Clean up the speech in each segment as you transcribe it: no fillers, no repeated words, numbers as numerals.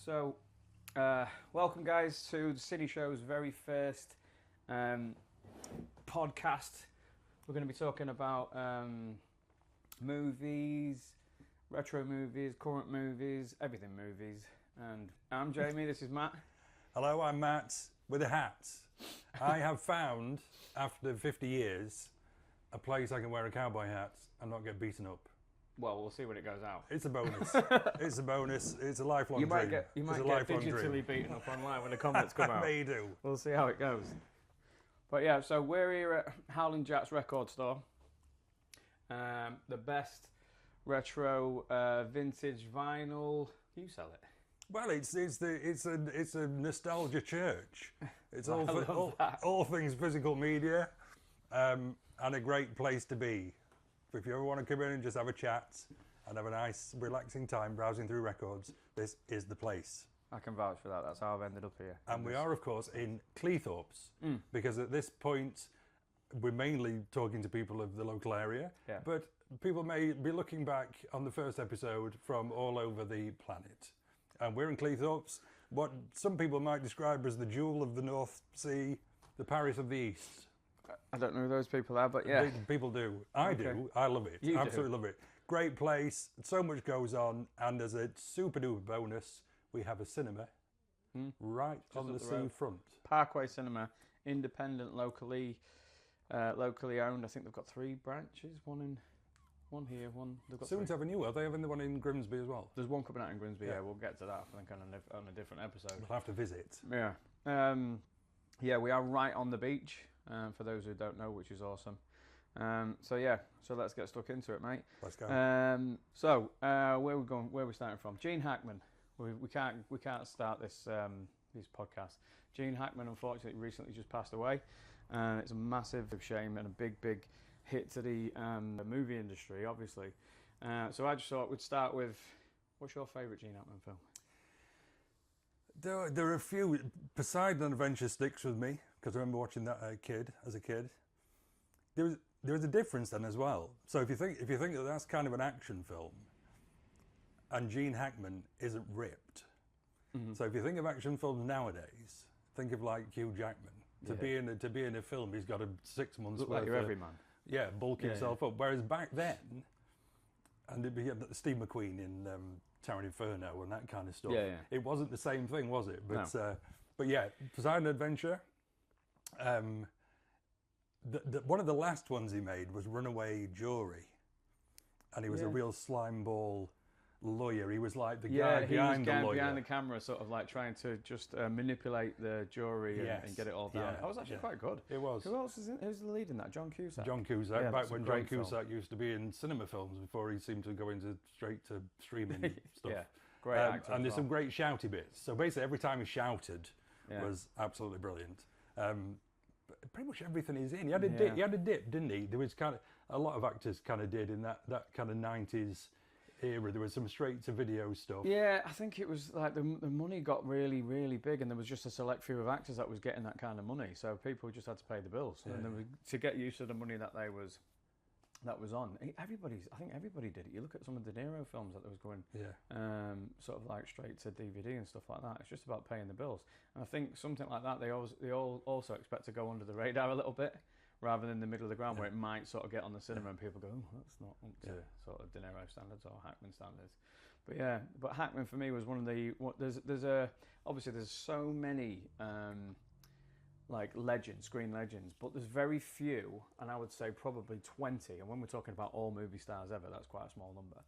So, welcome guys to the CineShow's very first podcast. We're going to be talking about movies, retro movies, current movies, everything movies. And I'm Jamie, this is Matt. Hello, I'm Matt with a hat. I have found, after 50 years, a place I can wear a cowboy hat and not get beaten up. Well, we'll see when it goes out. It's a bonus. It's a bonus. It's a lifelong You might dream. get digitally beaten up online when the comments come out. May do. We'll see how it goes. But yeah, so we're here at Howling Jack's record store. The best retro vintage vinyl. You sell it. Well, it's a nostalgia church. It's all things physical media, and a great place to be. If you ever want to come in and just have a chat and have a nice, relaxing time browsing through records, this is the place. I can vouch for that. That's how I've ended up here. And we are, of course, in Cleethorpes, because at this point, we're mainly talking to people of the local area, but people may be looking back on the first episode from all over the planet. And we're in Cleethorpes, what some people might describe as the jewel of the North Sea, the Paris of the East. I don't know who those people are, but yeah. People do. I do. I love it. You Absolutely do. love it. Great place. So much goes on. And as a super duper bonus, we have a cinema right on the seafront. Parkway Cinema, independent, locally owned. I think they've got 3 branches. One here, one. They've got Soon 3. to have a new. Are they having the one in Grimsby as well? There's one coming out in Grimsby. Yeah, we'll get to that. I think on a different episode. We'll have to visit. Yeah. Yeah, we are right on the beach. For those who don't know, which is awesome. So let's get stuck into it, mate. Let's go. Where are we going? Where are we starting from? Gene Hackman. We can't start this podcast. Gene Hackman, unfortunately, recently just passed away. It's a massive shame and a big hit to the movie industry, obviously. So I just thought we'd start with, what's your favourite Gene Hackman film? There are a few. Poseidon Adventure sticks with me because I remember watching that as a kid. There was a difference then as well. So if you think that that's kind of an action film, and Gene Hackman isn't ripped. So if you think of action films nowadays, think of like Hugh Jackman. To be in a film, he's got a 6 months Look worth like your everyman. Yeah, bulk himself up. Whereas back then, and it'd be Steve McQueen in Terran Inferno and that kind of stuff. It wasn't the same thing, was it? But no. But yeah, Poseidon Adventure. One of the last ones he made was Runaway Jury, and he was a real slime ball lawyer. He was like the guy behind the lawyer. Behind the camera, sort of like trying to just manipulate the jury and get it all down. That was actually quite good. It was. Who else is who's the lead in that? John Cusack. John Cusack, back when John Cusack film. used to be in cinema films before he seemed to go into straight to streaming stuff. Great actor. And there's some great shouty bits. So basically every time he shouted was absolutely brilliant. Pretty much everything he's in. He had a dip, didn't he? There was kind of a lot of actors kind of did in that kind of 90s era. There was some straight to video stuff. Yeah, I think it was like the money got really, really big, and there was just a select few of actors that was getting that kind of money. So people just had to pay the bills, and to get used to the money that was on. I think everybody did it. You look at some of the De Niro films that was going, sort of like straight to DVD and stuff like that. It's just about paying the bills. And I think something like that, they all also expect to go under the radar a little bit, rather than the middle of the ground where it might sort of get on the cinema and people go, oh, that's not up to sort of De Niro standards or Hackman standards. But Hackman for me was one of the, there's so many like legends, screen legends, but there's very few, and I would say probably 20, and when we're talking about all movie stars ever, that's quite a small number,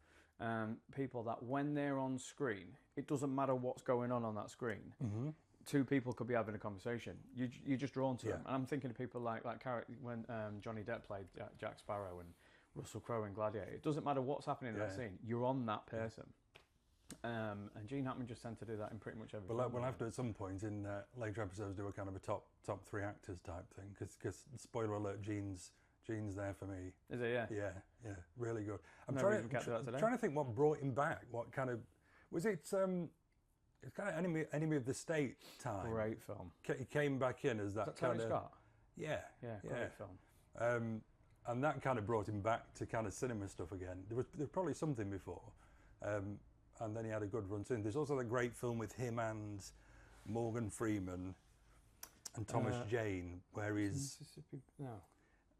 people that when they're on screen, it doesn't matter what's going on that screen, two people could be having a conversation. You're just drawn to them. And I'm thinking of people like when Johnny Depp played Jack Sparrow and Russell Crowe in Gladiator. It doesn't matter what's happening in that scene. You're on that person. And Gene Hackman just tend to do that in pretty much every film. We'll have to at some point in later episodes do a kind of a top 3 actors type thing, because spoiler alert, Gene's there for me. Is it? Yeah, really good. I'm trying to think what brought him back. What kind of was it? It's kind of Enemy of the State time. Great film. He came back in as that kind of Scott? Yeah, great film. And that kind of brought him back to kind of cinema stuff again. There was probably something before. and then he had a good run soon. There's also a great film with him and Morgan Freeman and Thomas Jane, where he's... No.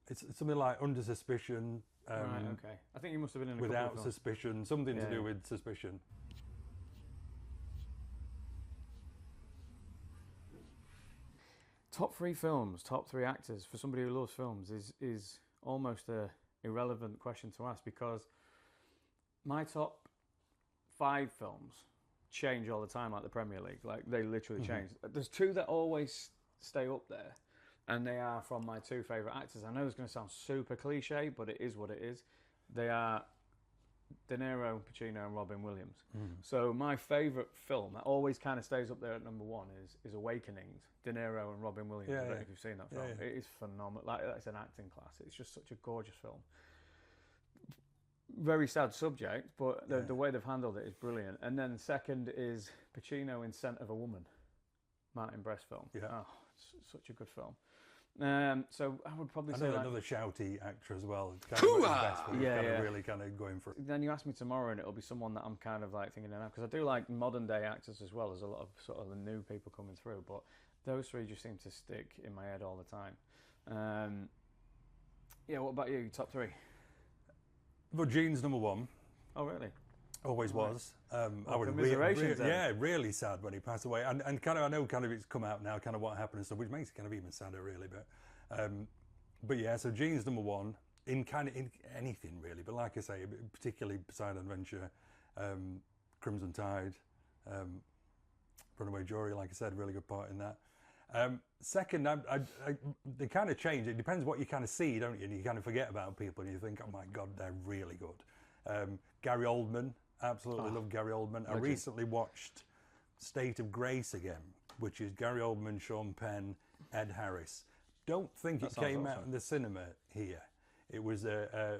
It's something like Under Suspicion. Right, okay. I think you must have been in a Without couple of films. Suspicion, something to do with Suspicion. Top 3 films, top 3 actors for somebody who loves films is almost a irrelevant question to ask, because my top 5 films change all the time, like the Premier League. Like, they literally change. There's 2 that always stay up there, and they are from my 2 favourite actors. I know it's going to sound super cliche, but it is what it is. They are De Niro, Pacino, and Robin Williams. So my favourite film that always kind of stays up there at number 1 is Awakenings, De Niro and Robin Williams. I don't know if you've seen that film. It is phenomenal. Like, that's an acting class. It's just such a gorgeous film. Very sad subject, but the way they've handled it is brilliant. And then second is Pacino in Scent of a Woman, Martin Brest film. Yeah. Oh, it's such a good film. So I would probably say another shouty actor as well. Really kind of going for it. Then you ask me tomorrow, and it'll be someone that I'm kind of like thinking of now, because I do like modern day actors as well. There's a lot of sort of the new people coming through, but those 3 just seem to stick in my head all the time. What about you? Top 3? Well, Gene's number 1. Oh, really? Always was. I would really sad when he passed away. And kind of, I know kind of it's come out now, kind of what happened and stuff, which makes it kind of even sadder, really. But yeah, so Gene's number 1 in kind of in anything really. But like I say, particularly Poseidon Adventure, Crimson Tide, Runaway Jury, like I said, really good part in that. Second, they kind of change. It depends what you kind of see, don't you? And you kind of forget about people and you think, oh my God, they're really good. Gary Oldman, absolutely love Gary Oldman. Legend. I recently watched State of Grace again, which is Gary Oldman, Sean Penn, Ed Harris. Don't think it came out in the cinema here. It was a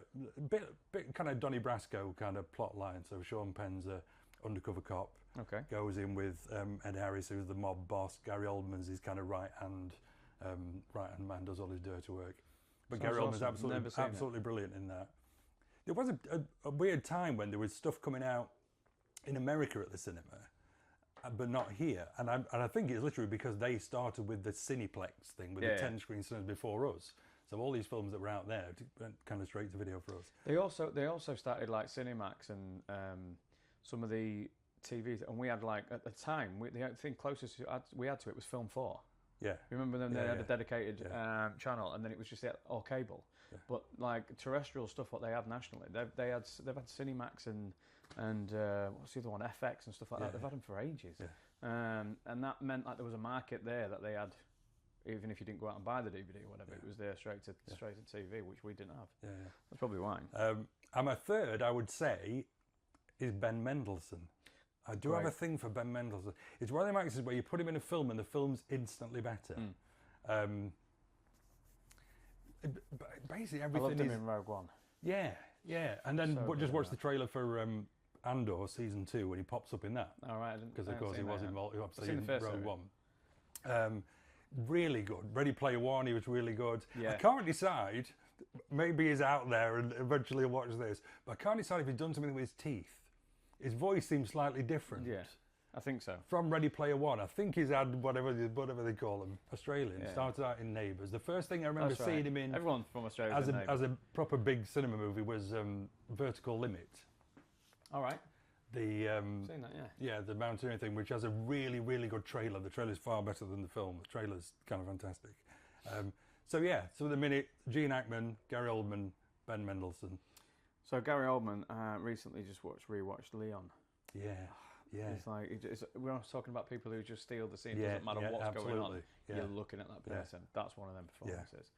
bit kind of Donnie Brasco kind of plot line. So Sean Penn's a undercover cop. Okay. Goes in with Ed Harris, who's the mob boss. Gary Oldman's his kind of right hand man, does all his dirty work. But Gary Oldman's absolutely brilliant in that. There was a weird time when there was stuff coming out in America at the cinema, but not here. And I think it's literally because they started with the Cineplex thing, with the 10-screen cinemas before us. So all these films that were out there went kind of straight to video for us. They also started like Cinemax and some of the TVs, and we had like at the time the thing closest we had to it was Film 4. Yeah, remember then they had a dedicated channel, and then it was just all cable. Yeah. But like terrestrial stuff, what they have nationally, they've had Cinemax and what's the other one, FX and stuff like that. They've had them for ages, and that meant like there was a market there that they had. Even if you didn't go out and buy the DVD or whatever, it was there straight to TV, which we didn't have. Yeah. That's probably why. And my third, I would say, is Ben Mendelsohn. I do have a thing for Ben Mendelsohn. It's one of them actors where you put him in a film and the film's instantly better. Basically, everything. I loved him in Rogue One. Yeah. And then just watch the trailer for Andor season 2 when he pops up in that. All right, because of course he was involved in Rogue One. Really good. Ready Player One, he was really good. Yeah. I can't decide. Maybe he's out there and eventually watch this, but I can't decide if he's done something with his teeth. His voice seems slightly different. Yeah, I think so. From Ready Player One, I think he's had whatever they call him, Australian. Yeah. Started out in Neighbours. The first thing I remember seeing him in, everyone from Australia, as a proper big cinema movie was Vertical Limit. All right. Seen that, yeah, the mountaineering thing, which has a really, really good trailer. The trailer's far better than the film. The trailer's kind of fantastic. So at the minute, Gene Hackman, Gary Oldman, Ben Mendelsohn. So Gary Oldman recently just rewatched Leon. Yeah. It's like we're not talking about people who just steal the scene. Doesn't matter what's going on. Yeah. You're looking at that person. That's one of them performances.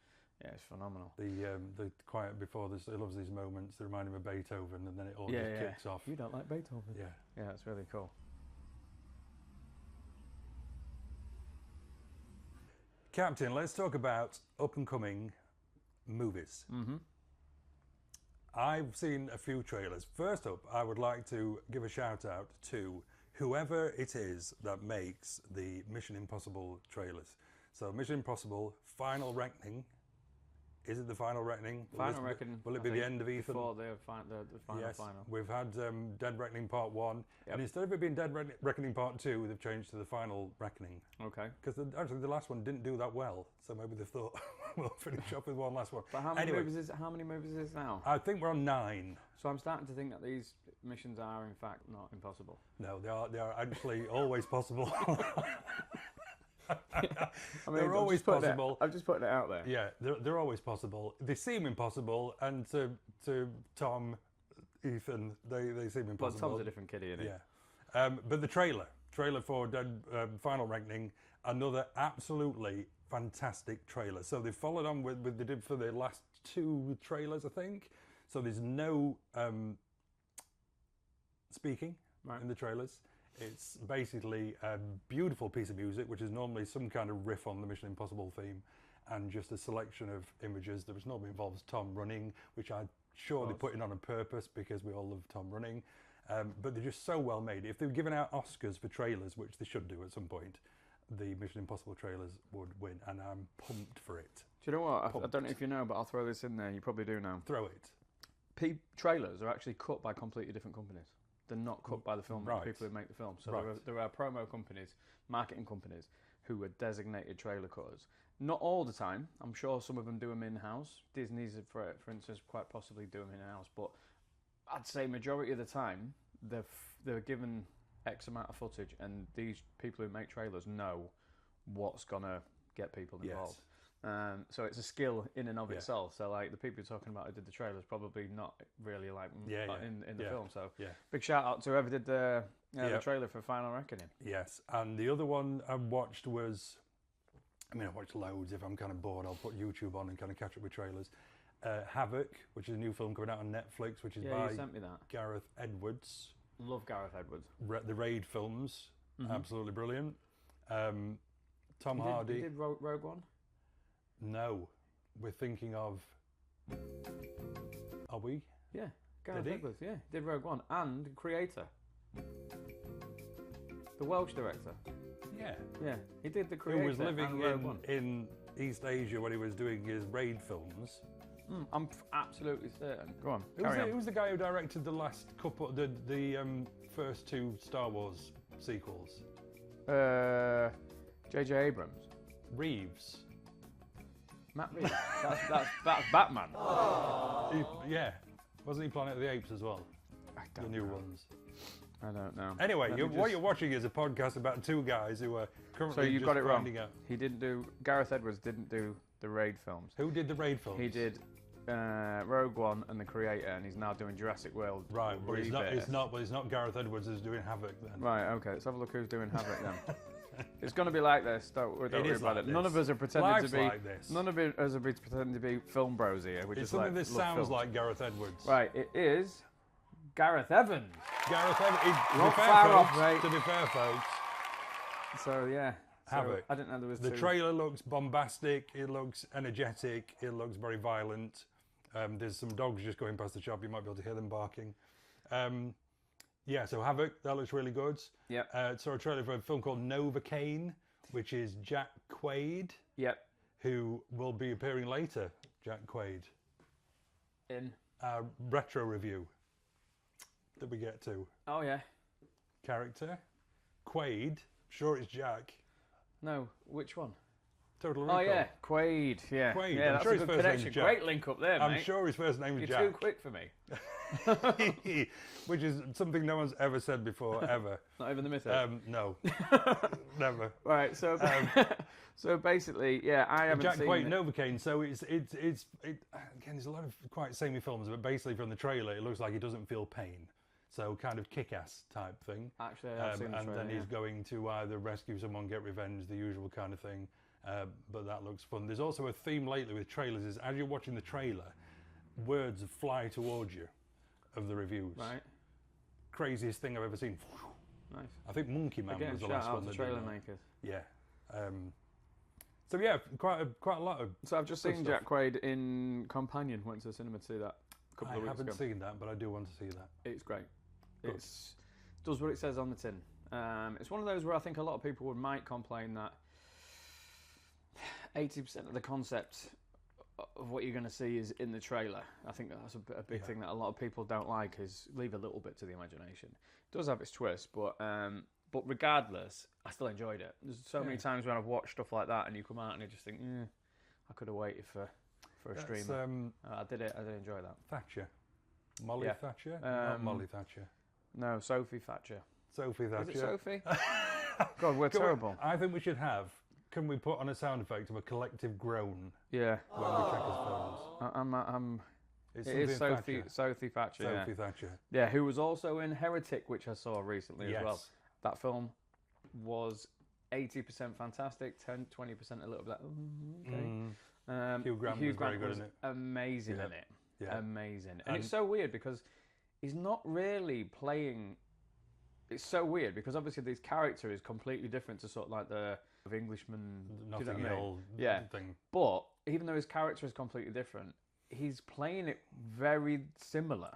Yeah, it's phenomenal. The quiet before this, he loves these moments. They remind him of Beethoven, and then it all just kicks off. You don't like Beethoven? Yeah, it's really cool. Captain, let's talk about up and coming movies. Mm-hmm. I've seen a few trailers. First up, I would like to give a shout out to whoever it is that makes the Mission Impossible trailers. So Mission Impossible Final Reckoning Is it the final reckoning? Final reckoning. Will it be the end of Ethan? Before the final. Yes. Final. We've had Dead Reckoning Part 1, Yep. and instead of it being Dead Reckoning Part 2, they've changed to the final reckoning. Okay. Because actually the last one didn't do that well, so maybe they thought we'll finish off with one last one. But how many movies is it now? I think we're on 9. So I'm starting to think that these missions are in fact not impossible. No, they are actually always possible. I mean, they're always possible. I'm just putting it out there. Yeah, they're always possible. They seem impossible, and to Tom, Ethan, they seem impossible. Well, Tom's a different kiddie, isn't he? Yeah. But the trailer for Dead Final Reckoning, another absolutely fantastic trailer. So they followed on with they did for the last 2 trailers, I think. So there's no speaking in the trailers. It's basically a beautiful piece of music, which is normally some kind of riff on the Mission Impossible theme, and just a selection of images that normally involves Tom running, which I'm sure they're putting on purpose because we all love Tom running. But they're just so well made. If they were giving out Oscars for trailers, which they should do at some point, the Mission Impossible trailers would win, and I'm pumped for it. Do you know what? I don't know if you know, but I'll throw this in there. You probably do know. Throw it. Trailers are actually cut by completely different companies. They're not cut by the film people who make the film. So there are promo companies, marketing companies, who are designated trailer cutters. Not all the time. I'm sure some of them do them in-house. Disney's, for instance, quite possibly do them in-house. But I'd say majority of the time, they're given X amount of footage, and these people who make trailers know what's going to get people involved. Yes. So it's a skill in and of itself. So like the people you're talking about who did the trailers probably not really like in the film. So big shout out to whoever did the trailer for Final Reckoning. Yes, and the other one I watched was, I watched loads. If I'm kind of bored, I'll put YouTube on and kind of catch up with trailers. Havoc, which is a new film coming out on Netflix, which is by you sent me that. Gareth Edwards. Love Gareth Edwards. The Raid films, absolutely brilliant. Tom Hardy. He did Rogue One? No, we're thinking of. Are we? Yeah, Gareth Edwards. Yeah, did Rogue One and creator, the Welsh director. Yeah, he did the creator. Who was living and in East Asia when he was doing his Raid films. I'm absolutely certain. Go on. Who was the guy who directed the last couple, the first 2 Star Wars sequels? J.J. Abrams. Reeves. Matt Reeves. that's Batman. Wasn't he Planet of the Apes as well? I don't know. The new know. ones. I don't know. Anyway, what you're watching is a podcast about 2 guys who are currently So you got it wrong. out. He didn't do. Gareth Edwards didn't do the Raid films. Who did the Raid films? He did Rogue One and the creator, and he's now doing Jurassic World. Right, but it's not Gareth Edwards who's doing Havoc then. Right, okay. Let's have a look who's doing Havoc then. It's going to be like this. Don't worry about like it. this. None of us are pretending to be. Like this. None of us are pretending to be film bros here. It's something that sounds like Gareth Edwards. Right, it is Gareth Evans. Gareth Evans. Not far off, mate. To be fair, folks. So yeah. Havoc. I didn't know there was The 2. trailer looks bombastic. It looks energetic. It looks very violent. There's some dogs just going past the shop. You might be able to hear them barking. So Havoc, that looks really good. Yeah. Saw a trailer for a film called Novocaine, which is Jack Quaid. Yep. Who will be appearing later. Jack Quaid. In. Our retro review that we get to. Oh yeah. Character. Quaid. Sure it's Jack. No, which one? Total Recall. Oh yeah, Quaid. Yeah. Quaid. Yeah, I'm that's sure a his good first name's connection. Jack. Great link up there, mate. I'm sure his first name is Jack. You're too quick for me. Which is something no one's ever said before, ever. Not even the myth. No. Never. Right, so so basically, yeah, I haven't Jack seen Quaid, it. Novocaine. So it's again, there's a lot of quite samey films, but basically from the trailer, it looks like he doesn't feel pain. So kind of kick-ass type thing. Actually, I've seen the trailer, and then he's going to either rescue someone, get revenge, the usual kind of thing. But that looks fun. There's also a theme lately with trailers is as you're watching the trailer, words fly towards you of the reviews. Right. Craziest thing I've ever seen. Nice. I think Monkey Man was the last one. Shout out to trailer makers. Yeah. So yeah, quite a lot of. So I've just seen Jack Quaid in Companion. Went to the cinema to see that a couple of weeks ago. I haven't seen that, but I do want to see that. It's great. It does what it says on the tin. It's one of those where I think a lot of people might complain that 80% of the concept of what you're going to see is in the trailer. I think that's a big thing that a lot of people don't like, is leave a little bit to the imagination. It does have its twist, but regardless, I still enjoyed it. There's so many times when I've watched stuff like that and you come out and you just think, I could have waited for a streamer. I did enjoy that. Thatcher. Molly Thatcher? Not Molly Thatcher. No, Sophie Thatcher. Sophie Thatcher. Is it Sophie? God, we're terrible. I think we should have... Can we put on a sound effect of a collective groan? Yeah. When we check his phones. It is Sophie Thatcher. Sophie Thatcher. Yeah, who was also in Heretic, which I saw recently as well. That film was 80% fantastic, 20% a little bit okay. Hugh Grant was very good in it. Amazing in it. Yeah. Amazing. And it's so weird because he's not really playing... It's so weird because obviously this character is completely different to sort of like the Englishman... Notting Hill thing. But even though his character is completely different, he's playing it very similar.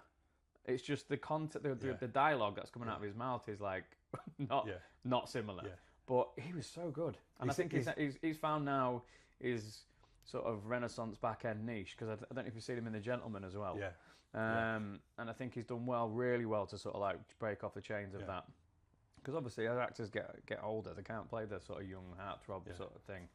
It's just the content, the dialogue that's coming out of his mouth is like not similar. Yeah. But he was so good, and I think he's found now his sort of Renaissance back end niche, because I don't know if you've seen him in The Gentleman as well. Yeah. And I think he's done really well to sort of like break off the chains of that. Because obviously as actors get older, they can't play the sort of young heartthrob sort of thing.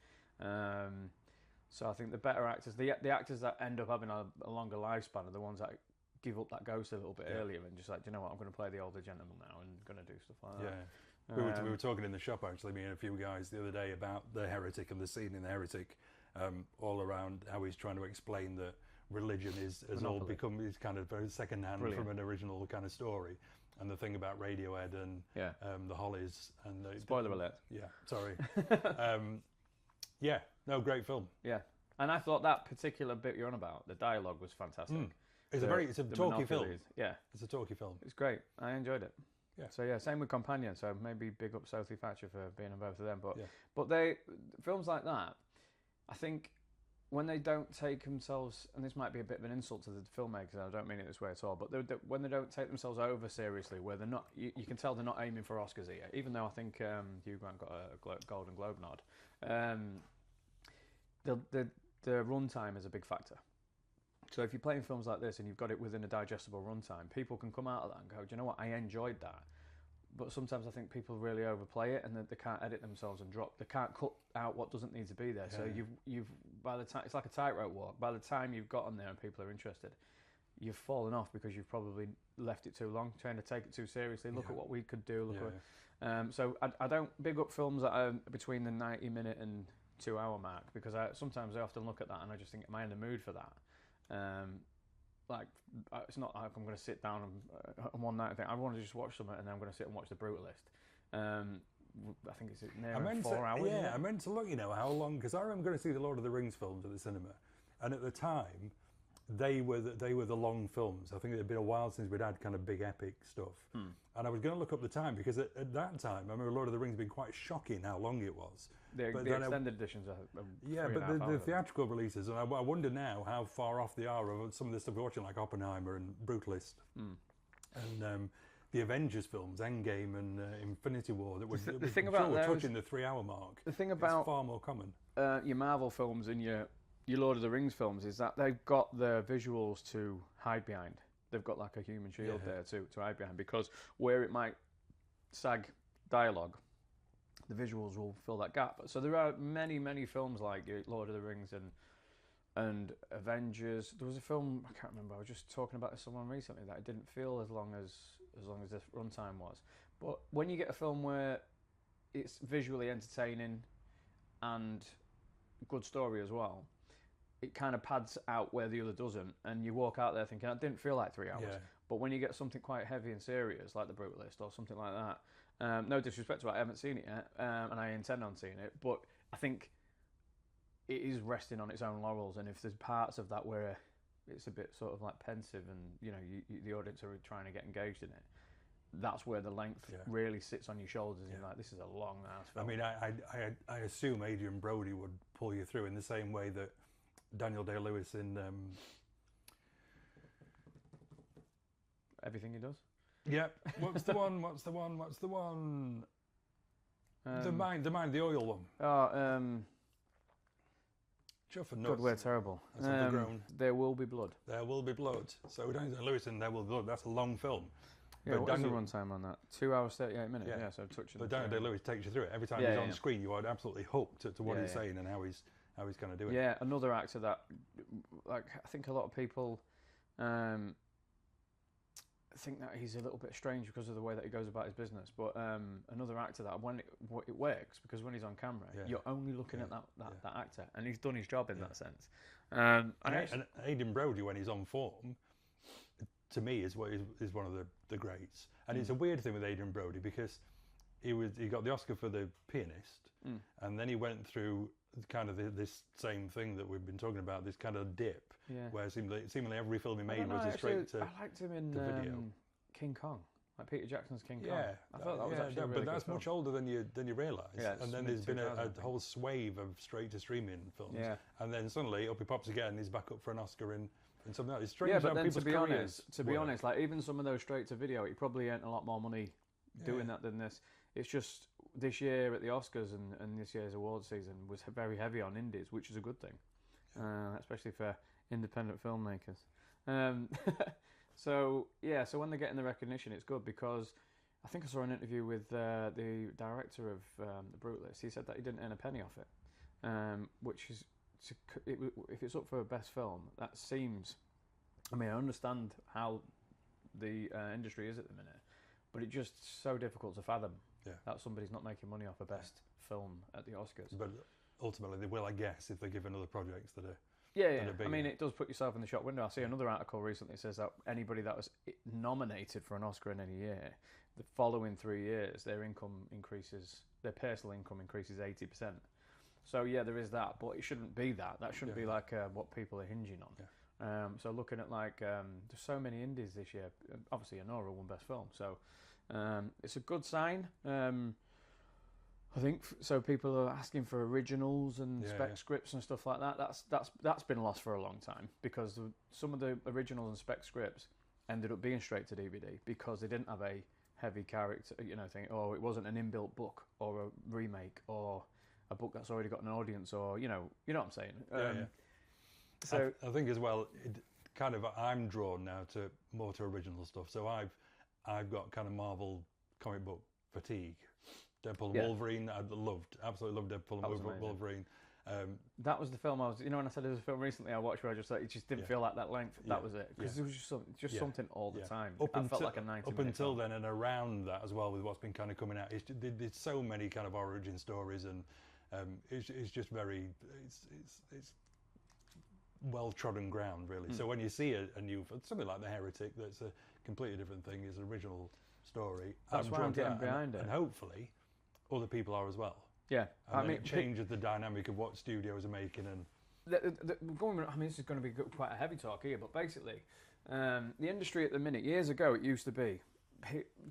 So I think the better actors, the actors that end up having a longer lifespan are the ones that give up that ghost a little bit earlier and just like, do you know what, I'm going to play the older gentleman now and going to do stuff like that. Yeah. We were talking in the shop, actually, me and a few guys the other day, about the Heretic and the scene in the Heretic, all around how he's trying to explain that religion has all become is kind of very second-hand from an original kind of story. And the thing about Radiohead and the Hollies and spoiler alert. Yeah, sorry. Great film. Yeah, and I thought that particular bit you're on about, the dialogue was fantastic. It's a talky film. Yeah, it's a talky film. It's great. I enjoyed it. Yeah. So same with Companion. So maybe big up Sophie Thatcher for being on both of them. But they films like that, I think, when they don't take themselves, and this might be a bit of an insult to the filmmakers, I don't mean it this way at all, but when they don't take themselves over seriously, where they're not, you can tell they're not aiming for Oscars here, even though I think Hugh Grant got a Golden Globe nod. The runtime is a big factor. So if you're playing films like this and you've got it within a digestible runtime, people can come out of that and go, do you know what, I enjoyed that. But sometimes I think people really overplay it, and they can't edit themselves and drop. They can't cut out what doesn't need to be there. So you've by the time, it's like a tightrope walk. By the time you've got on there and people are interested, you've fallen off because you've probably left it too long, trying to take it too seriously. Look at what we could do. So I don't big up films that are between the 90-minute and 2-hour mark, because sometimes I often look at that and I just think, am I in the mood for that? It's not like I'm going to sit down and one night and think I want to just watch something, and then I'm going to sit and watch The Brutalist. I think it's near 4 hours. Yeah, I meant to look, how long, because I remember going to see the Lord of the Rings films at the cinema, and at the time they were the long films. I think it had been a while since we'd had kind of big epic stuff, and I was going to look up the time, because at that time I remember Lord of the Rings being quite shocking how long it was. The extended editions are but the theatrical releases, and I wonder now how far off they are of some of the stuff we're watching, like Oppenheimer and Brutalist, and the Avengers films, Endgame and Infinity War, that were touching the 3-hour mark. The thing about it's far more common. Your Marvel films and your Lord of the Rings films is that they've got the visuals to hide behind. They've got like a human shield there to hide behind, because where it might sag dialogue, the visuals will fill that gap. So there are many films like Lord of the Rings and Avengers. There was a film, I can't remember, I was just talking about someone recently, that it didn't feel as long as this runtime was. But when you get a film where it's visually entertaining and good story as well, it kind of pads out where the other doesn't, and you walk out there thinking, it didn't feel like 3 hours. Yeah. But when you get something quite heavy and serious, like The Brutalist or something like that, no disrespect to it, I haven't seen it yet, and I intend on seeing it, but I think it is resting on its own laurels, and if there's parts of that where it's a bit sort of like pensive and, the audience are trying to get engaged in it, that's where the length really sits on your shoulders, and you're like, this is a long-ass film. I mean, I assume Adrian Brody would pull you through in the same way that Daniel Day-Lewis in... Everything he does? Yeah. What's the one? The oil one. Oh, Chuff and nuts. God, we're terrible. That's overgrown. There will be blood. There will be blood. So Daniel Lewis and There Will Be Blood. That's a long film. Yeah, what was the runtime on that? 2 hours 38 minutes. Yeah, so touching. But Daniel Day-Lewis takes you through it every time he's on screen. You are absolutely hooked to what he's saying and how he's kind of doing it. Yeah, another actor that, like, I think a lot of people think that he's a little bit strange because of the way that he goes about his business. But another actor that when it works, because when he's on camera, you're only looking at that actor, and he's done his job in that sense. And Aidan Brody, when he's on form, to me is one of the greats. And it's a weird thing with Aidan Brody because he got the Oscar for The Pianist, and then he went through kind of this same thing that we've been talking about, this kind of dip, where seemingly every film he made was straight to I liked him in video. King Kong, like Peter Jackson's King Kong. Yeah, I thought that was actually a really but good that's film. much older than you realise. Yeah, and then there's been a whole swathe of straight to streaming films. Yeah. And then suddenly up he pops again. He's back up for an Oscar in something else. It's strange. Yeah, but then to be honest, like even some of those straight to video, he probably earned a lot more money doing that than this. It's just this year at the Oscars and this year's awards season was very heavy on indies, which is a good thing, especially for independent filmmakers. So when they're getting the recognition, it's good because I think I saw an interview with the director of The Brutalist. He said that he didn't earn a penny off it, which is if it's up for best film, that seems. I mean, I understand how the industry is at the minute, but it's just so difficult to fathom that somebody's not making money off a best film at the Oscars. But ultimately, they will, I guess, if they give another projects that are. Yeah. I mean, it does put yourself in the shop window. I see another article recently says that anybody that was nominated for an Oscar in any year, the following 3 years, their personal income increases 80%. So there is that, but it shouldn't be that. That shouldn't be like what people are hinging on. Yeah. So looking at there's so many indies this year. Obviously, Anora won best film, so it's a good sign. I think so. People are asking for originals and spec scripts and stuff like that. That's been lost for a long time because some of the originals and spec scripts ended up being straight to DVD because they didn't have a heavy character, thing, or it wasn't an inbuilt book or a remake or a book that's already got an audience, or you know what I'm saying. So I think as well, I'm drawn now to more to original stuff. So I've got kind of Marvel comic book fatigue. Deadpool and Wolverine, I absolutely loved Deadpool and Wolverine. That was the film I was, when I said there was a film recently I watched where I just thought it just didn't feel like that length. That was it, because it was just something all the time. I felt like a 90-minute Up until film. then and around that as well, with what's been kind of coming out, there's so many kind of origin stories, and it's just very, it's well trodden ground really. So when you see a new something like The Heretic, that's a completely different thing, is an original story. That's why I'm getting behind it, and hopefully other people are as well. Yeah, I mean, it changes the dynamic of what studios are making. And this is going to be quite a heavy talk here, but basically, the industry at the minute, years ago, it used to be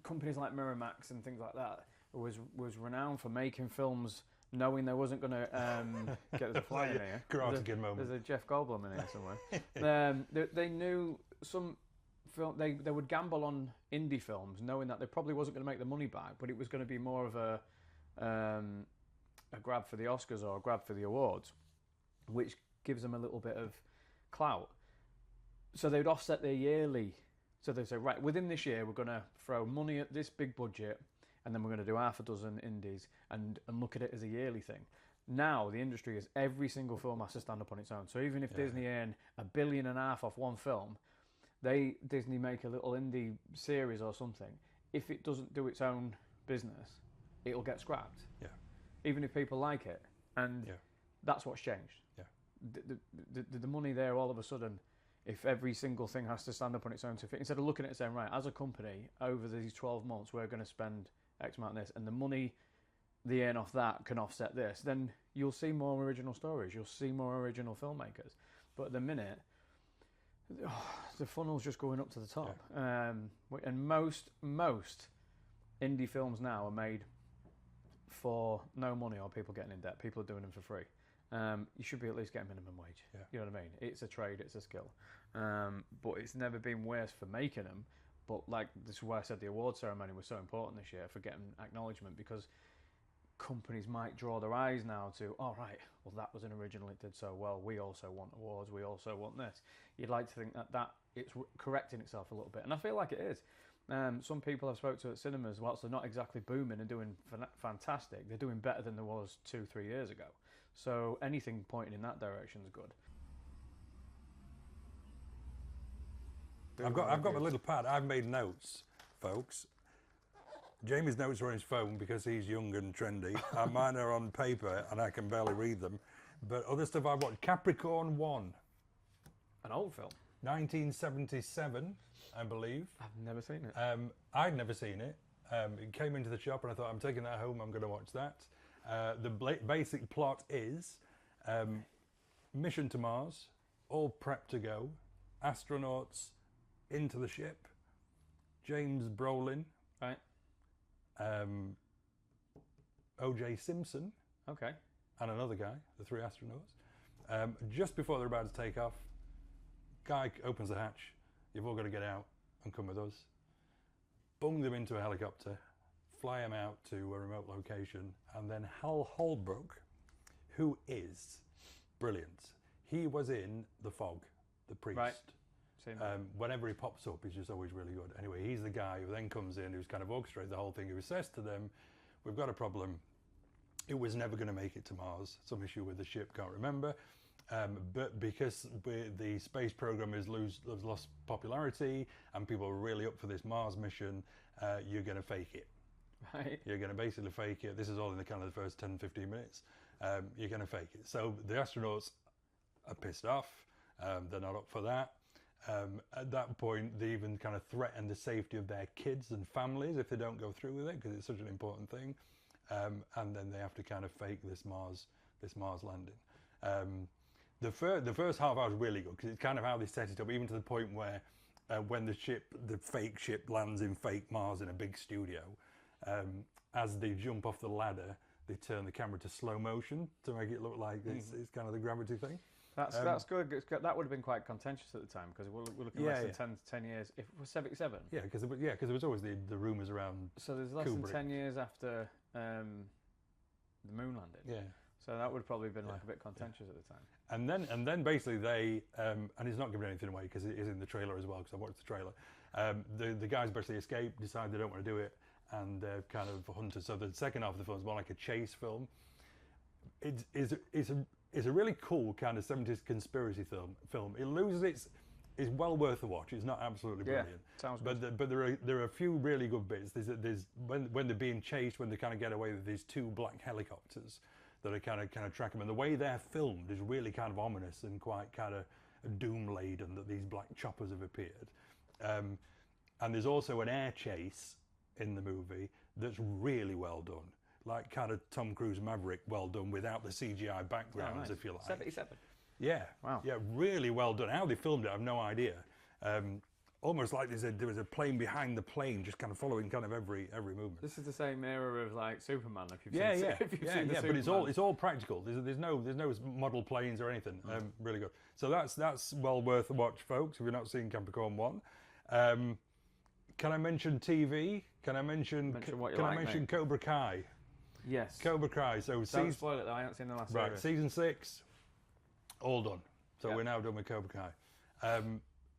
companies like Miramax and things like that was renowned for making films knowing there wasn't going to get the fly in here. Karate Kid moment. There's a Jeff Goldblum in here somewhere. They knew some film. They would gamble on indie films, knowing that they probably wasn't going to make the money back, but it was going to be more of a grab for the Oscars or a grab for the awards, which gives them a little bit of clout. So they'd offset their yearly. So they'd say, right, within this year, we're going to throw money at this big budget, and then we're going to do half a dozen indies and look at it as a yearly thing. Now, the industry is every single film has to stand up on its own. So even if Disney earn $1.5 billion off one film, Disney make a little indie series or something. If it doesn't do its own business, it'll get scrapped. Yeah. Even if people like it. And that's what's changed. Yeah. The money there all of a sudden, if every single thing has to stand up on its own to fit, instead of looking at it saying, right, as a company, over these 12 months, we're going to spend X amount on this, and the money they earn off that can offset this, then you'll see more original stories, you'll see more original filmmakers. But at the minute, the funnel's just going up to the top. Yeah. And most indie films now are made for no money or people getting in debt. People are doing them for free. You should be at least getting minimum wage. Yeah. You know what I mean? It's a trade, it's a skill. But it's never been worse for making them. But this is why I said the award ceremony was so important this year, for getting acknowledgement, because companies might draw their eyes now to, all right, well, that was an original, it did so well, we also want awards, we also want this. You'd like to think that it's correcting itself a little bit, and I feel like it is. Some people I've spoke to at cinemas, whilst they're not exactly booming and doing fantastic, they're doing better than there was 2-3 years ago. So anything pointing in that direction is good. I've got my little pad. I've made notes, folks. Jamie's notes are on his phone because he's young and trendy. Mine are on paper and I can barely read them. But other stuff I've watched. Capricorn One. An old film. 1977, I believe. I've never seen it. I'd never seen it. It came into the shop and I thought, I'm taking that home, I'm going to watch that. The basic plot is mission to Mars, all prepped to go, astronauts into the ship, James Brolin, right, O.J. Simpson, okay, and another guy, the 3 astronauts. Just before they're about to take off, guy opens the hatch, you've all got to get out and come with us. Bung them into a helicopter, fly them out to a remote location, and then Hal Holbrook, who is brilliant. He was in The Fog, the priest. Right. Whenever he pops up, he's just always really good. Anyway, he's the guy who then comes in, who's kind of orchestrated the whole thing, who says to them, we've got a problem. It was never going to make it to Mars. Some issue with the ship, can't remember. But because the space program has lost popularity and people are really up for this Mars mission, you're going to fake it. Right. You're going to basically fake it. This is all in the kind of the first 10, 15 minutes. You're going to fake it. So the astronauts are pissed off. They're not up for that. At that point, they even kind of threaten the safety of their kids and families if they don't go through with it, because it's such an important thing. And then they have to kind of fake this Mars landing. The first half hour is really good because it's kind of how they set it up, even to the point where when the fake ship lands in fake Mars in a big studio, as they jump off the ladder, they turn the camera to slow motion to make it look like it's kind of the gravity thing. That's good. That would have been quite contentious at the time because we're looking less than 10 years. If it was 77. Yeah, because there was always the rumours around. So there's less Kubrick. than 10 years after the moon landing. Yeah. So that would have probably been like a bit contentious at the time. And then basically they and it's not giving anything away because it is in the trailer as well because I watched the trailer. The guys basically escape, decide they don't want to do it, and they're kind of hunted. So the second half of the film is more like a chase film. It's a really cool kind of 70s conspiracy film. It loses it's well worth a watch. It's not absolutely brilliant. Sounds good. But there are a few really good bits. There's when they're being chased, when they kind of get away with these 2 black helicopters that are kind of tracking them. And the way they're filmed is really kind of ominous and quite kind of doom-laden that these black choppers have appeared. And there's also an air chase in the movie that's really well done. Like kind of Tom Cruise Maverick, well done without the CGI backgrounds, if you like. 77. Yeah. Wow. Yeah, really well done. How they filmed it, I've no idea. Almost like there was a plane behind the plane, just kind of following kind of every movement. This is the same era of like Superman. If you've seen but Superman. it's all practical. There's no model planes or anything. Really good. So that's well worth a watch, folks. If you're not seeing Capricorn One, can I mention TV? Can I mention Cobra Kai? Yes. Cobra Kai. So don't spoil it though. I haven't seen the last series. Season 6, all done. So we're now done with Cobra Kai.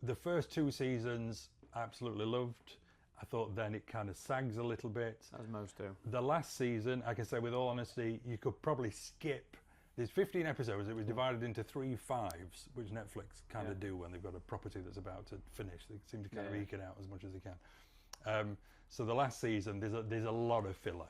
The first 2 seasons, absolutely loved. I thought then it kind of sags a little bit. As most do. The last season, I can say with all honesty, you could probably skip. There's 15 episodes. It was divided into 3 5s, which Netflix kind of do when they've got a property that's about to finish. They seem to kind of eke it out as much as they can. So the last season, there's a lot of filler.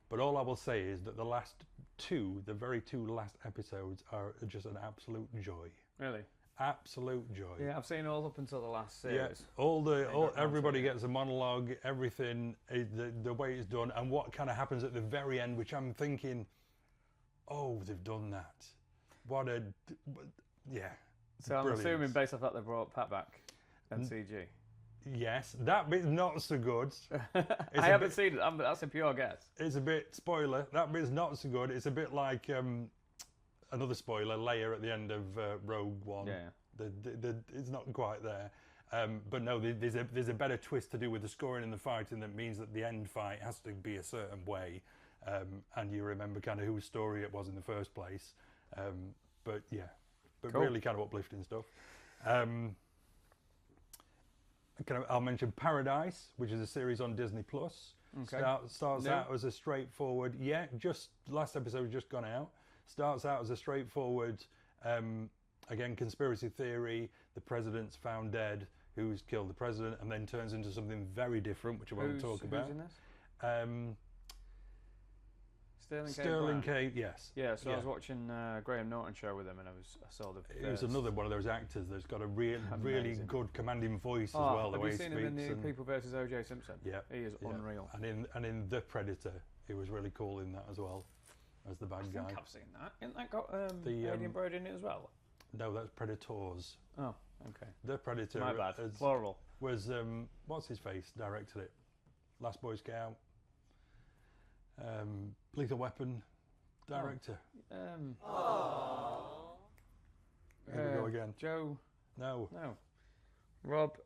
But all I will say is that the very 2 last episodes are just an absolute joy. Really? Absolute joy. Yeah, I've seen all up until the last series. Yeah, everybody gets a monologue, everything, the way it's done, and what kind of happens at the very end, which I'm thinking, oh, they've done that. Yeah. So I'm assuming based off that they brought Pat back and CG. Yes, that bit's not so good. I haven't seen it. That's a pure guess. It's a bit spoiler. That bit's not so good. It's a bit like another spoiler, Leia at the end of Rogue One. Yeah. It's not quite there. But no, there's a better twist to do with the scoring and the fighting that means that the end fight has to be a certain way. and you remember kind of whose story it was in the first place. But Cool. really kind of uplifting stuff. I'll mention Paradise, which is a series on Disney Plus. Okay. Starts out as a straightforward, just last episode just gone out. Starts out as a straightforward, again, conspiracy theory, the president's found dead, who's killed the president, and then turns into something very different, which I won't talk about. Who's in this? Sterling K. Yes. Yeah, so I was watching Graham Norton show with him, and I saw the. It was another one of those actors that's got a really good commanding voice as well. The way he speaks. Have you seen him in the People vs. O.J. Simpson? Yeah, he is unreal. And in The Predator, he was really cool in that as well, as the bad guy. I think I've seen that. Isn't that got Adrian Brody in it as well? No, that's Predators. Oh, okay. The Predator. My bad. Plural. Was what's his face directed it? Last Boy Scout. Lethal Weapon director. Here we go again. Joe. No. Rob.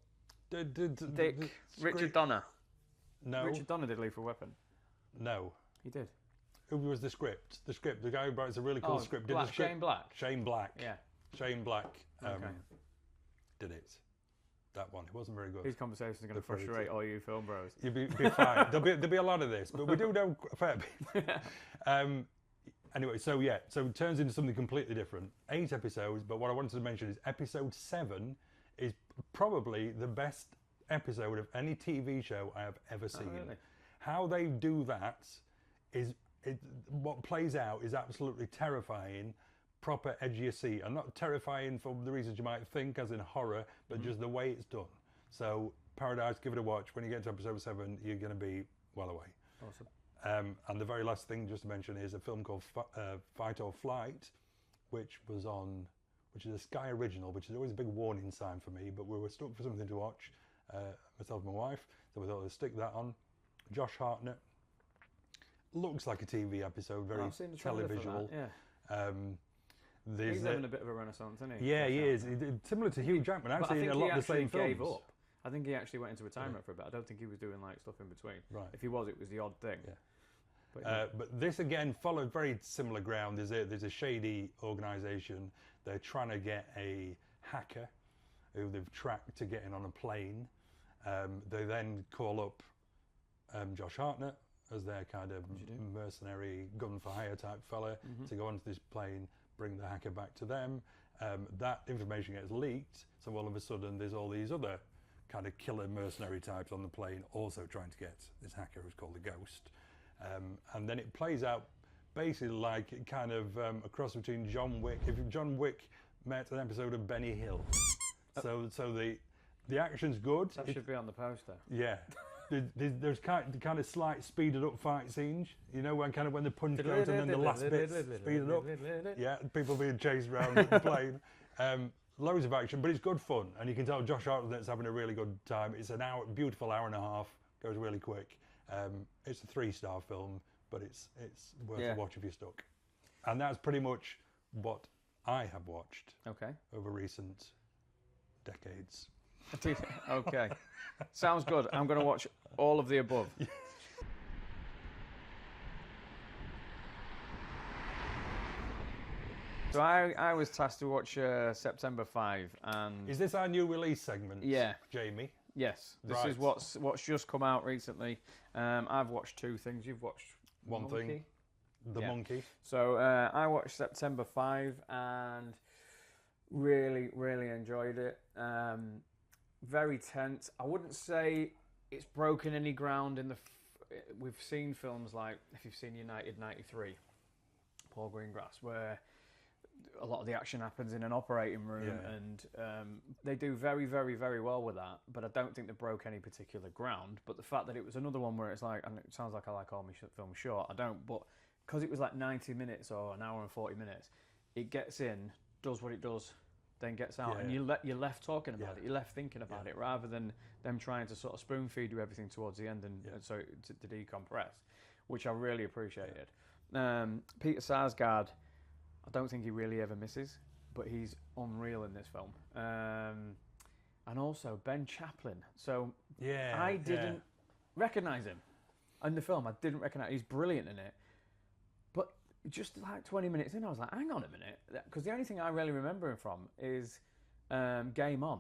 Dick. Richard Donner. No. Richard Donner did Lethal Weapon. No. He did. Who was the script? The guy who writes a really cool script. Did the script. Shane Black. Shane Black. Yeah. Shane Black did it. That one. It wasn't very good. These conversations are going to frustrate all you film bros. You'll be fine. There'll be a lot of this, but we do know a fair bit. Anyway, so it turns into something completely different. 8 episodes, but what I wanted to mention is episode 7 is probably the best episode of any TV show I have ever seen. Oh, really? How they do that is what plays out is absolutely terrifying. Proper edge of your seat, and not terrifying for the reasons you might think, as in horror, but just the way it's done. So Paradise, give it a watch. When you get to episode 7, you're going to be well away. Awesome. And the very last thing just to mention is a film called Fight or Flight, which is a Sky original, which is always a big warning sign for me, but we were stuck for something to watch, myself and my wife, so we thought we'd stick that on. Josh Hartnett. Looks like a TV episode, very televisual. He's having a bit of a renaissance, isn't he? Yeah, he is. Similar to Hugh Jackman. I've seen a lot of the same films. Gave up. I think he actually went into retirement for a bit. I don't think he was doing stuff in between. Right. If he was, it was the odd thing. Yeah. But this again followed very similar ground. There's a shady organisation. They're trying to get a hacker who they've tracked to get in on a plane. They then call up Josh Hartnett as their kind of mercenary gun for hire type fella to go onto this plane, bring the hacker back to them. That information gets leaked, so all of a sudden there's all these other kind of killer mercenary types on the plane also trying to get this hacker who's called the Ghost. And then it plays out basically like kind of a cross between John Wick. If John Wick met an episode of Benny Hill. So the action's good. That should be on the poster. Yeah. There's kind of slight speeded up fight scenes, when when the punch goes and then the last bit speeded up. Yeah, people being chased around the plane. Loads of action, but it's good fun, and you can tell Josh Hartnett's having a really good time. It's an beautiful hour and a half, goes really quick. It's a 3-star film, but it's worth a watch if you're stuck. And that's pretty much what I have watched over recent decades. Okay. Sounds good. I'm going to watch all of the above. So I was tasked to watch September 5, and is this our new release segment? Yeah, Jamie. Yes, this is what's just come out recently. I've watched 2 things. You've watched one thing, The Monkey. So I watched September 5 and really enjoyed it. Very tense. I wouldn't say it's broken any ground in the. We've seen films like, if you've seen United 93, Paul Greengrass, where a lot of the action happens in an operating room, and they do very well with that. But I don't think they broke any particular ground. But the fact that it was another one where it's like, and it sounds like I like all my films short. I don't, but because it was like 90 minutes or an hour and 40 minutes, it gets in, does what it does, then gets out, and you're left talking about it. You're left thinking about it, rather than them trying to sort of spoon feed you everything towards the end, and so to decompress, which I really appreciated. Peter Sarsgaard, I don't think he really ever misses, but he's unreal in this film. And also Ben Chaplin. So I didn't recognise him in the film. I didn't recognise. He's brilliant in it. just like 20 minutes in, I was like, hang on a minute. Because the only thing I really remember him from is Game On.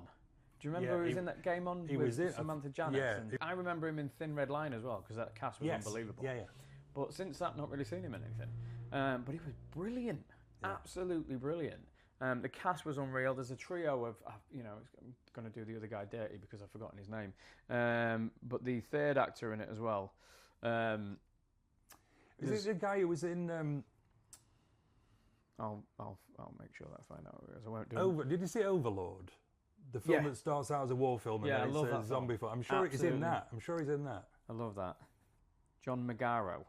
Do you remember he was in that Game On with Samantha Janus? Yeah. And I remember him in Thin Red Line as well, because that cast was unbelievable. Yeah, yeah. But since that, not really seen him in anything. But he was brilliant. Yeah. Absolutely brilliant. The cast was unreal. There's a trio of, I'm going to do the other guy dirty because I've forgotten his name. But the third actor in it as well. Is it the guy who was in... I'll make sure that I find out who it is. I won't do Did you see Overlord? The film that starts out as a war film and then it's a zombie film. I'm sure he's in that. I'm sure he's in that. I love that. John Magaro,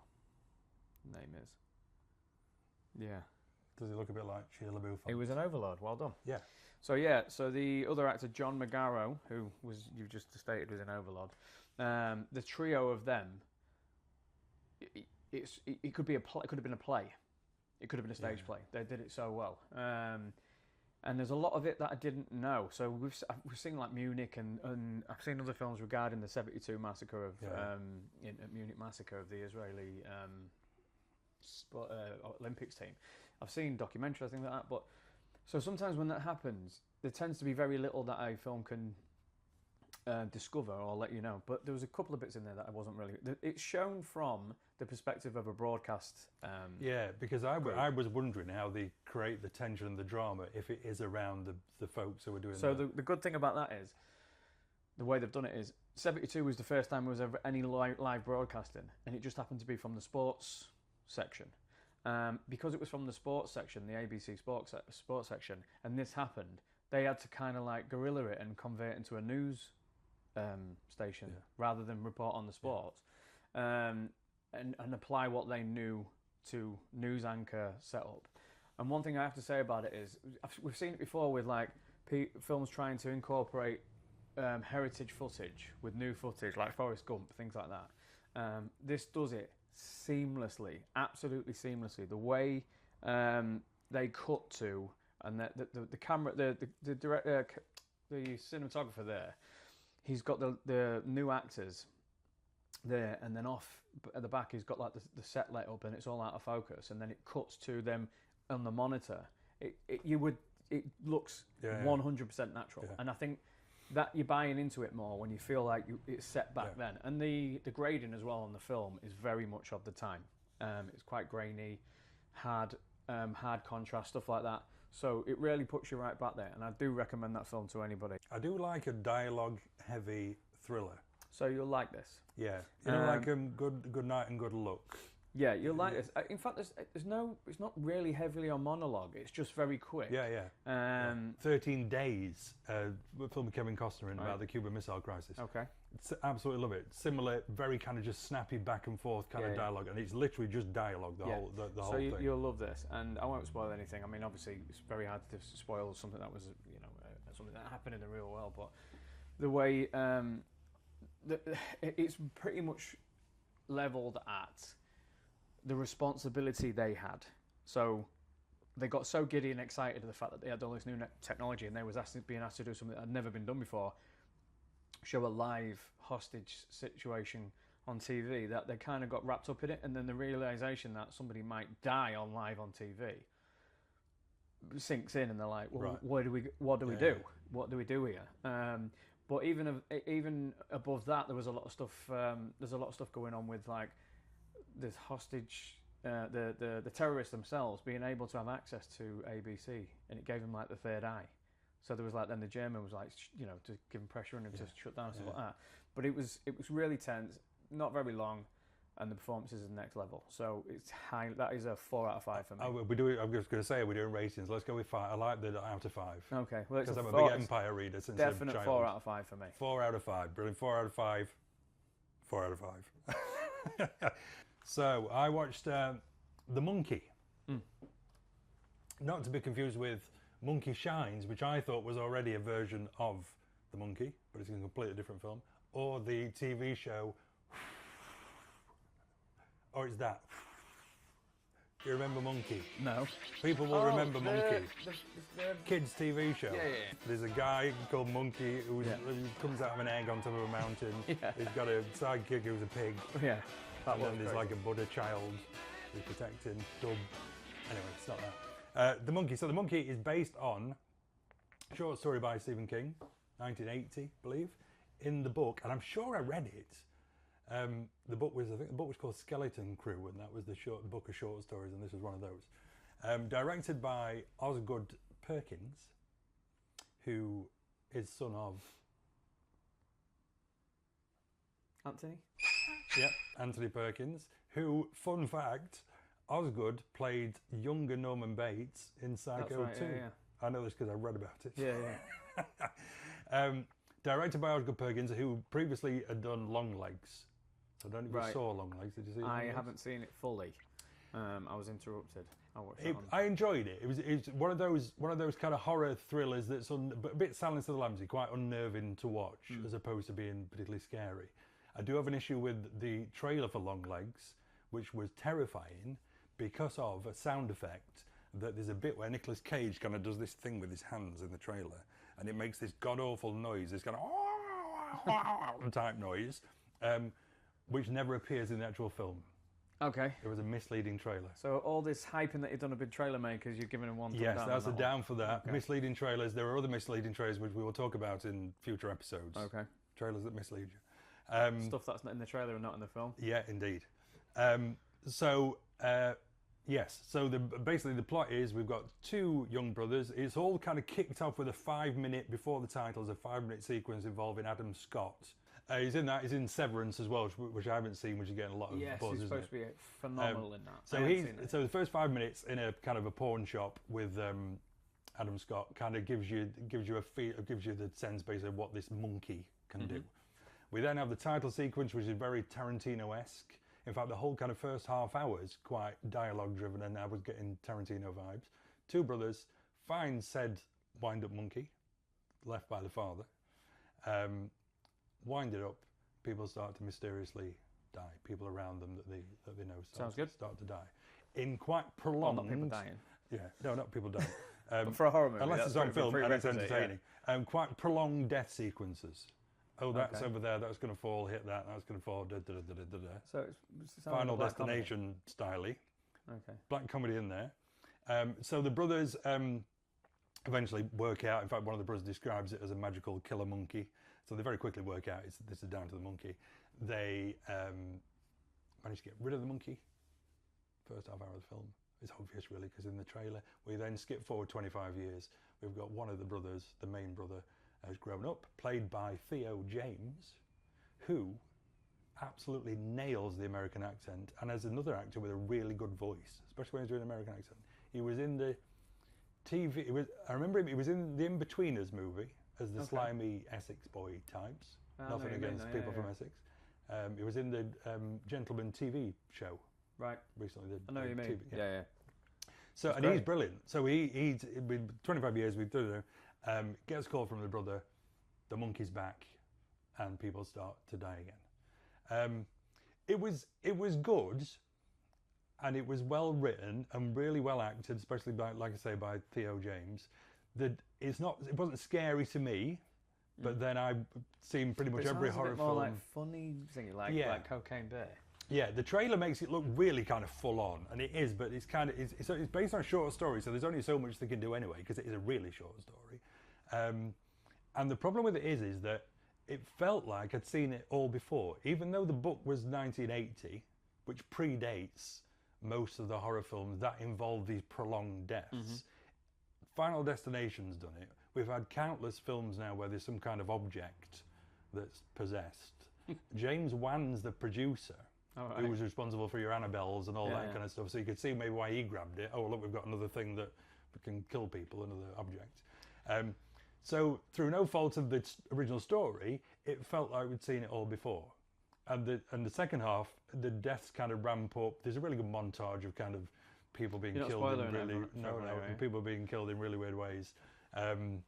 name is. Yeah. Does he look a bit like Shia LaBeouf? He was an Overlord. Well done. Yeah. So the other actor, John Magaro, who you just stated was an Overlord. The trio of them. It could be a play. It could have been a play. It could have been a stage play. They did it so well. And there's a lot of it that I didn't know. So we've seen like Munich and I've seen other films regarding the 72 massacre of Munich massacre of the Israeli Olympics team. I've seen documentaries, things like that. But so sometimes when that happens, there tends to be very little that a film can discover or let you know. But there was a couple of bits in there that I wasn't really... It's shown from the perspective of a broadcast... because I was wondering how they create the tension and the drama if it is around the folks who are doing So the good thing about that is, the way they've done it is, 72 was the first time there was ever any live broadcasting, and it just happened to be from the sports section. Because it was from the sports section, the ABC sports section, and this happened, they had to kind of like guerrilla it and convert it into a news station rather than report on the sports, and apply what they knew to news anchor setup. And one thing I have to say about it is, we've seen it before with like films trying to incorporate heritage footage with new footage, like Forrest Gump, things like that. This does it seamlessly, absolutely seamlessly. The way they cut to, and the camera, the director, the cinematographer there, he's got the new actors there, and then off at the back he's got like the set lit up and it's all out of focus, and then it cuts to them on the monitor. It looks 100% natural, and I think that you're buying into it more when you feel like it's set back then. And the grading as well on the film is very much of the time. It's quite grainy, hard contrast, stuff like that. So it really puts you right back there, and I do recommend that film to anybody. I do like a dialogue-heavy thriller. So you'll like this. Yeah, like Good Night and Good Luck. Yeah, you'll like this. In fact, it's not really heavily on monologue. It's just very quick. Yeah. 13 Days, a film with Kevin Costner in about the Cuban Missile Crisis. Okay. Absolutely love it. Similar, very kind of just snappy back and forth kind of dialogue, and it's literally just dialogue the whole thing. So you'll love this, and I won't spoil anything. I mean, obviously, it's very hard to spoil something that was something that happened in the real world, but the way it's pretty much leveled at the responsibility they had. So they got so giddy and excited at the fact that they had all this new technology, and they was being asked to do something that had never been done before, show a live hostage situation on TV, that they kind of got wrapped up in it, and then the realization that somebody might die live on TV sinks in, and they're like, well, what do we do? What do we do here? But even above that, there was a lot of stuff. There's a lot of stuff going on with like this hostage, the terrorists themselves being able to have access to ABC, and it gave them like the third eye. So there was like, then the German was like, to give them pressure on him to shut down and stuff like that. But it was really tense, not very long, and the performances is the next level. So it's high. That is a 4 out of 5 for me. I'm just going to say we're doing ratings. Let's go with 5. I like the out of 5. Okay, well, because I'm a big Empire reader since a child. Definite 4 out of 5 for me. 4 out of 5, brilliant. 4 out of 5. 4 out of 5. So I watched The Monkey. Not to be confused with Monkey Shines, which I thought was already a version of The Monkey, but it's a completely different film, or the TV show, or it's that. Do you remember Monkey? No. People will remember Monkey. The kids' TV show. Yeah. There's a guy called Monkey who comes out of an egg on top of a mountain. Yeah. He's got a sidekick who's a pig. Yeah. And then there's like a Buddha child. He's protecting Dub. Anyway, it's not that. The Monkey. So The Monkey is based on a short story by Stephen King, 1980, I believe, in the book, and I'm sure I read it. I think the book was called Skeleton Crew, and that was the book of short stories, and this was one of those. Directed by Osgood Perkins, who is son of Anthony? Yep, Anthony Perkins, who, fun fact, Osgood played younger Norman Bates in Psycho 2. Yeah. I know this because I read about it. Yeah. Directed by Osgood Perkins, who previously had done Longlegs. I don't know if you saw Longlegs. Did you see Longlegs? I haven't seen it fully. I was interrupted. I watched it. I enjoyed it. It was one of those kind of horror thrillers that's a bit Silence of the Lambs, quite unnerving to watch, as opposed to being particularly scary. I do have an issue with the trailer for Longlegs, which was terrifying because of a sound effect. That there's a bit where Nicolas Cage kind of does this thing with his hands in the trailer, and it makes this god-awful noise, this kind of type noise, which never appears in the actual film. Okay. It was a misleading trailer. So all this hyping that you've done a big trailer makers, you've given him one thumb down. Yes, that's a down for that. Okay. Misleading trailers. There are other misleading trailers which we will talk about in future episodes. Okay. Trailers that mislead you. Stuff that's not in the trailer and not in the film. Yeah, indeed. Yes. So basically the plot is we've got two young brothers. It's all kind of kicked off with a 5-minute, before the titles, a 5-minute sequence involving Adam Scott. He's in that. He's in Severance as well, which I haven't seen, which is getting a lot of buzz. Yes, he's supposed to be phenomenal in that. So the first 5 minutes in a kind of a pawn shop with Adam Scott kind of gives you the sense basically of what this monkey can do. We then have the title sequence, which is very Tarantino-esque. In fact, the whole kind of first half hour is quite dialogue-driven, and I was getting Tarantino vibes. Two brothers find said wind-up monkey, left by the father, wind it up. People start to mysteriously die. People around them that they know start to die. In quite prolonged... Well, not people dying. Yeah, no, not people dying. But for a horror movie, unless it's on film and it's entertaining. Yeah. Quite prolonged death sequences. Oh, that's over there. That's going to fall. Hit that. That's going to fall. Da, da, da, da, da, da. So it's Final Destination styly. Okay. Black comedy in there. So the brothers eventually work out. In fact, one of the brothers describes it as a magical killer monkey. So they very quickly work out this is down to the monkey. They manage to get rid of the monkey. First half hour of the film. It's obvious, really, because in the trailer we then skip forward 25 years. We've got one of the brothers, the main brother, has grown up, played by Theo James, who absolutely nails the American accent, and as another actor with a really good voice, especially when he's doing an American accent. He was in the TV. I remember him. He was in the In-Betweeners movie as the slimy Essex boy types. Nothing against people from Essex. He was in the Gentleman TV show. Right. Recently. I know what you mean. TV, Yeah. So That's and great. he's brilliant. So he's with 25 years. We've done it. Gets a call from the brother, the monkey's back, and people start to die again. It was good, and it was well written and really well acted, especially by, like I say, by Theo James. It wasn't scary to me, but then I've seen pretty much every horror film. Like funny thingy, like Cocaine Bear. Yeah, the trailer makes it look really kind of full on, and it is, but it's based on a short story, so there's only so much they can do anyway, because it is a really short story. And the problem with it is that it felt like I'd seen it all before, even though the book was 1980, which predates most of the horror films that involve these prolonged deaths. Final Destination's done it. We've had countless films now where there's some kind of object that's possessed. James Wan's the producer. Who was responsible for your Annabelles and all that kind of stuff. So you could see maybe why he grabbed it. Oh, look, we've got another thing that can kill people, another object. So through no fault of the original story, it felt like we'd seen it all before. And the second half, the deaths kind of ramp up. There's a really good montage of kind of people being killed in really people being killed in really weird ways.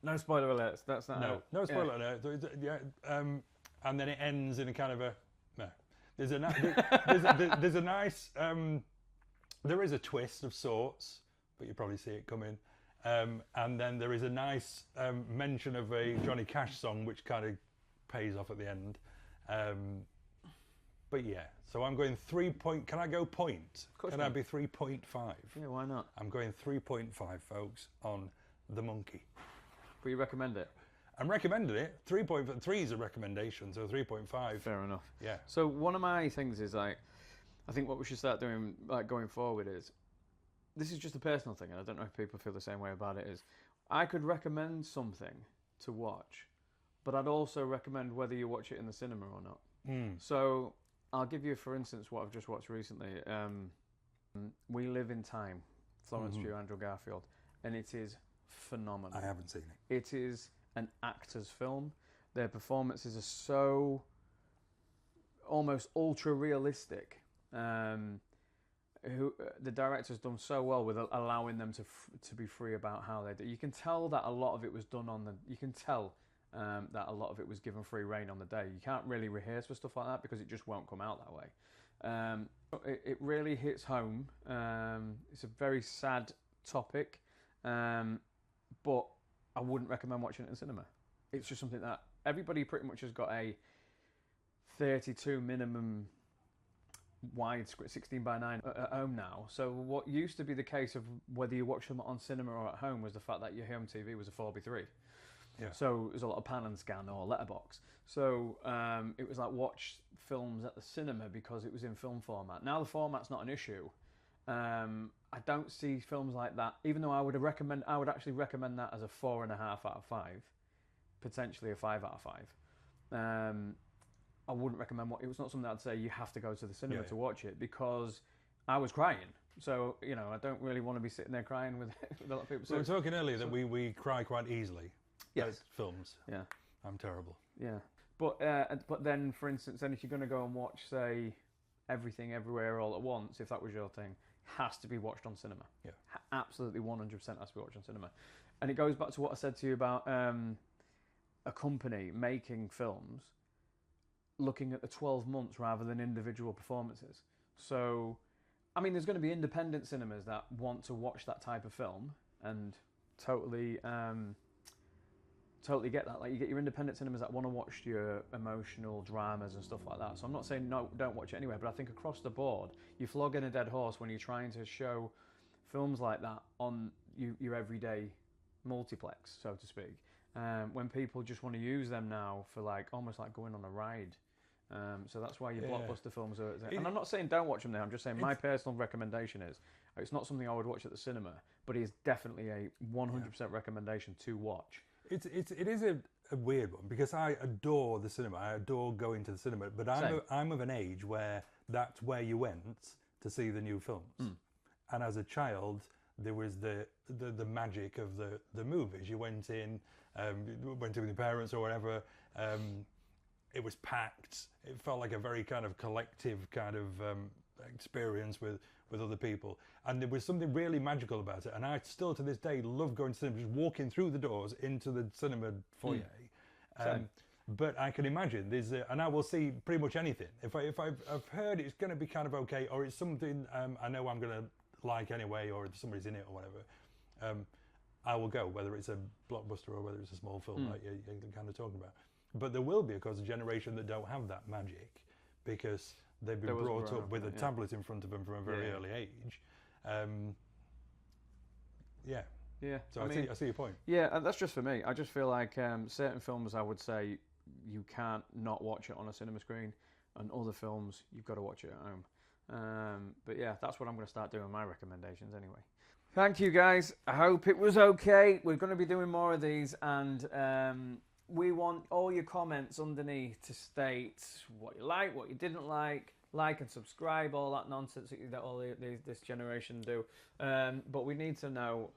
No spoiler alerts. That's not. No spoiler alert. Yeah. And then it ends in a kind of a no. There's a nice. There is a twist of sorts, but you probably see it coming. And then there is a nice mention of a Johnny Cash song, which kind of pays off at the end. But yeah, so I'm going 3 point. Can I go point? Of course Can you I can. be 3.5? Yeah, why not? I'm going 3.5, folks, on The Monkey. But you recommend it? I'm recommending it. 3.3 is a recommendation, so 3.5. Fair enough. Yeah. So one of my things is like, I think what we should start doing, like going forward, is this is just a personal thing, and I don't know if people feel the same way about it. Is I could recommend something to watch, but I'd also recommend whether you watch it in the cinema or not. So I'll give you, for instance, what I've just watched recently. We Live in Time, Florence Pugh, Andrew Garfield, and it is phenomenal. I haven't seen it. It is an actor's film. Their performances are so almost ultra realistic. The director's done so well with allowing them to be free about how they do. You can tell that a lot of it was done on the. You can tell that a lot of it was given free rein on the day. You can't really rehearse for stuff like that because it just won't come out that way. It really hits home. It's a very sad topic, but I wouldn't recommend watching it in cinema. It's just something that everybody pretty much has got a 32 minimum widescreen 16:9 at home now. So what used to be the case of whether you watch them on cinema or at home was the fact that your home TV was a 4:3. Yeah. So it was a lot of pan and scan or letterbox. So it was like watch films at the cinema because it was in film format. Now the format's not an issue. I don't see films like that, even though I would actually recommend that as a 4.5 out of 5, potentially a 5 out of 5. I wouldn't recommend it was not something I'd say you have to go to the cinema to watch it, because I was crying. So, I don't really want to be sitting there crying with a lot of people. So we were talking earlier that we cry quite easily at films. Yeah. I'm terrible. Yeah. But then, for instance, if you're going to go and watch, say, Everything Everywhere All at Once, if that was your thing, has to be watched on cinema. Yeah. Absolutely 100% has to be watched on cinema. And it goes back to what I said to you about a company making films looking at the 12 months rather than individual performances. So, I mean, there's going to be independent cinemas that want to watch that type of film and totally get that. Like, you get your independent cinemas that want to watch your emotional dramas and stuff like that. So I'm not saying no, don't watch it anyway, but I think across the board, you're flogging a dead horse when you're trying to show films like that on your everyday multiplex, so to speak. When people just want to use them now for almost like going on a ride. So that's why your blockbuster films are. And I'm not saying don't watch them there. I'm just saying my personal recommendation is it's not something I would watch at the cinema, but it is definitely a 100% recommendation to watch. It is a weird one because I adore the cinema. I adore going to the cinema, but I'm of an age where that's where you went to see the new films. And as a child, there was the magic of the movies. You went in, went in with your parents or whatever. It was packed. It felt like a very kind of collective kind of experience with other people. And there was something really magical about it. And I still to this day love going to cinema, just walking through the doors into the cinema foyer. But I can imagine and I will see pretty much anything. If I've heard it's going to be kind of okay, or it's something I know I'm going to like anyway, or if somebody's in it or whatever, I will go, whether it's a blockbuster or whether it's a small film like you're kind of talking about. But there will be, of course, a generation that don't have that magic because they've been brought up with a tablet in front of them from a very early age. So I see your point. Yeah, and that's just for me. I just feel like certain films I would say you can't not watch it on a cinema screen, and other films you've got to watch it at home. But yeah, that's what I'm going to start doing my recommendations anyway. Thank you guys. I hope it was okay. We're going to be doing more of these, and we want all your comments underneath to state what you like, what you didn't like and subscribe, all that nonsense that all this generation do. But we need to know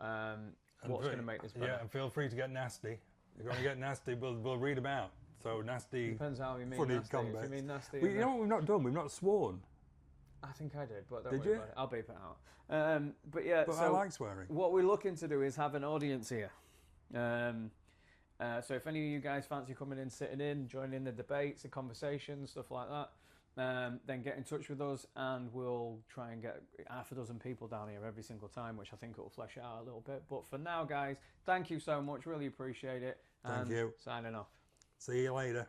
what's going to make this better. Yeah, and feel free to get nasty. If you want to get nasty, we'll read them out. So nasty. Depends how you mean funny nasty. Comments. If you mean nasty. You know what we've not done? We've not sworn. I think I did, but don't did worry you? about it. I'll beep it out. But yeah, but so I like swearing. What we're looking to do is have an audience here. So if any of you guys fancy coming in, sitting in, joining the debates, the conversations, stuff like that, then get in touch with us and we'll try and get half a dozen people down here every single time, which I think it will flesh it out a little bit. But for now, guys, thank you so much. Really appreciate it. Thank you. Signing off. See you later.